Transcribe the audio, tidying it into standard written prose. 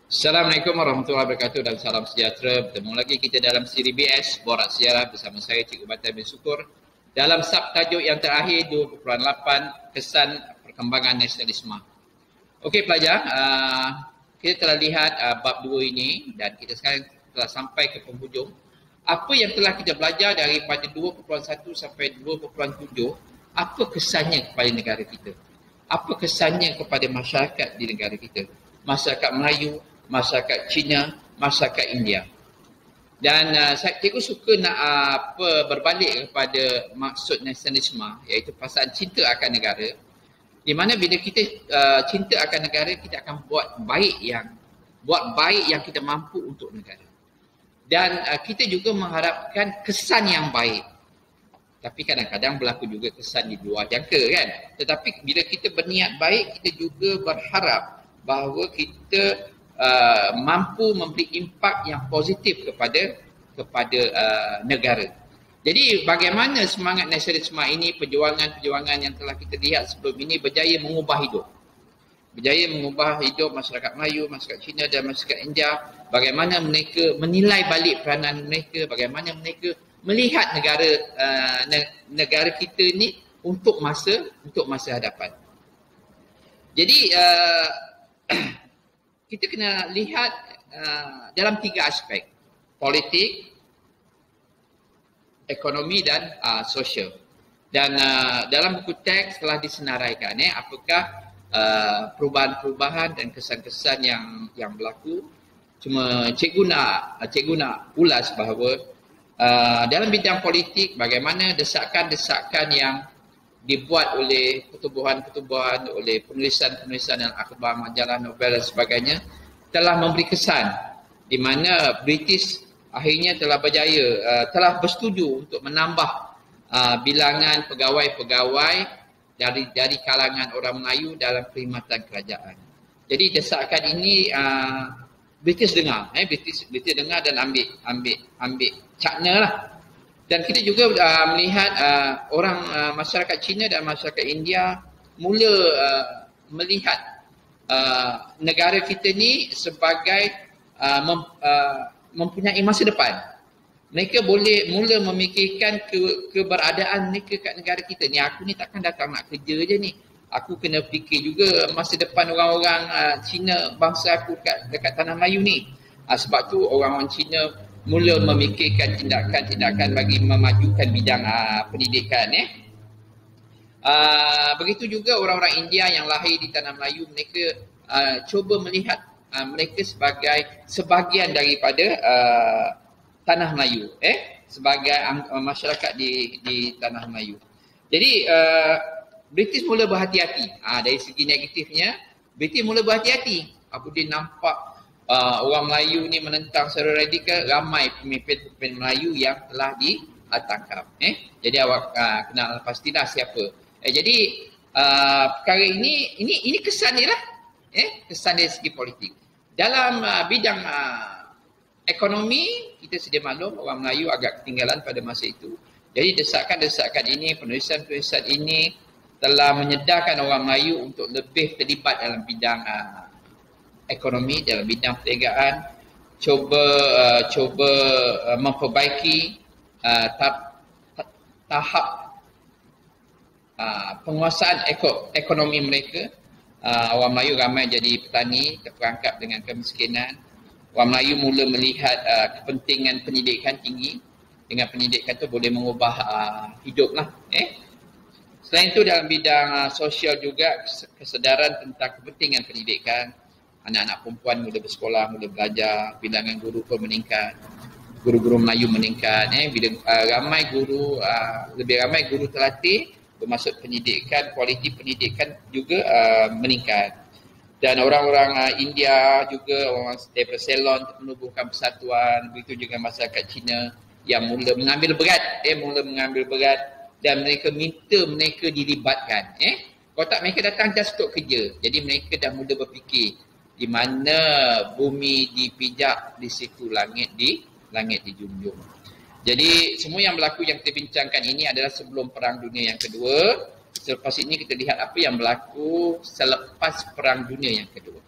Assalamualaikum warahmatullahi wabarakatuh dan salam sejahtera. Bertemu lagi kita dalam siri BS Borak Sejarah bersama saya Cikgu Batan bin Sukur dalam subtajuk yang terakhir 2.8 Kesan Perkembangan Nasionalisme. Okey pelajar, kita telah lihat bab 2 ini dan kita sekarang telah sampai ke penghujung. Apa yang telah kita belajar daripada 2.1 sampai 2.7, apa kesannya kepada negara kita? Apa kesannya kepada masyarakat di negara kita? Masyarakat Melayu, masyarakat Cina, masyarakat India. Dan cikgu suka nak berbalik kepada maksud nasionalisme, iaitu perasaan cinta akan negara. Di mana bila kita cinta akan negara, kita akan buat baik yang kita mampu untuk negara. Dan kita juga mengharapkan kesan yang baik. Tapi kadang-kadang berlaku juga kesan di luar jangka kan. Tetapi bila kita berniat baik, kita juga berharap bahawa kita mampu memberi impak yang positif kepada negara. Jadi bagaimana semangat nasionalisme ini, perjuangan-perjuangan yang telah kita lihat sebelum ini berjaya mengubah hidup. Berjaya mengubah hidup masyarakat Melayu, masyarakat Cina dan masyarakat India. Bagaimana mereka menilai balik peranan mereka, bagaimana mereka melihat negara kita ni untuk masa hadapan. Jadi kita kena lihat dalam 3 aspek: politik, ekonomi dan sosial. Dan dalam buku teks telah disenaraikan apakah perubahan-perubahan dan kesan-kesan yang berlaku. Cuma cikgu nak ulas bahawa dalam bidang politik, bagaimana desakan-desakan yang dibuat oleh pertubuhan-pertubuhan, oleh penulisan-penulisan dan akhbar, majalah, novel dan sebagainya telah memberi kesan di mana British akhirnya telah telah bersetuju untuk menambah bilangan pegawai-pegawai dari kalangan orang Melayu dalam perkhidmatan kerajaan. Jadi desakan ini British dengar, British dengar dan ambil cakna lah. Dan kita juga melihat orang masyarakat Cina dan masyarakat India mula melihat negara kita ni sebagai mempunyai masa depan. Mereka boleh mula memikirkan keberadaan mereka kat negara kita ni. Aku ni takkan datang nak kerja je ni. Aku kena fikir juga masa depan orang-orang Cina, bangsa aku dekat tanah Melayu ni. Sebab tu orang-orang Cina mula memikirkan tindakan-tindakan bagi memajukan bidang pendidikan. Begitu juga orang-orang India yang lahir di tanah Melayu, mereka cuba melihat mereka sebagai sebahagian daripada tanah Melayu, sebagai masyarakat di tanah Melayu. Jadi British mula berhati-hati. Dari segi negatifnya, British mula berhati-hati apabila nampak orang Melayu ni menentang secara radikal, ramai pemimpin Melayu yang telah ditangkap. Jadi awak kenal pastilah siapa. Jadi perkara ini kesan dia lah. Kesan dari segi politik. Dalam bidang ekonomi, kita sedia maklum orang Melayu agak ketinggalan pada masa itu. Jadi desakan-desakan ini, penulisan-penulisan ini telah menyedarkan orang Melayu untuk lebih terlibat dalam bidang ekonomi, dalam bidang perniagaan, cuba memperbaiki tahap penguasaan ekonomi mereka. Orang Melayu ramai jadi petani, terperangkap dengan kemiskinan. Orang Melayu mula melihat kepentingan pendidikan tinggi. Dengan pendidikan tu boleh mengubah hidup lah. Selain itu dalam bidang sosial juga, kesedaran tentang kepentingan pendidikan. Anak-anak perempuan mula bersekolah, mula belajar, bilangan guru pun meningkat. Guru-guru Melayu meningkat. Bila lebih ramai guru terlatih, bermaksud pendidikan, kualiti pendidikan juga meningkat. Dan orang-orang India juga, orang daripada Ceylon untuk menubuhkan persatuan. Begitu juga masyarakat Cina yang mula mengambil berat. Dan mereka minta mereka dilibatkan. Kalau tak, mereka datang just untuk kerja. Jadi mereka dah mula berfikir, di mana bumi dipijak, di situ langit dijunjung. Jadi semua yang berlaku yang kita bincangkan ini adalah sebelum Perang Dunia yang Kedua. Selepas ini kita lihat apa yang berlaku selepas Perang Dunia yang Kedua.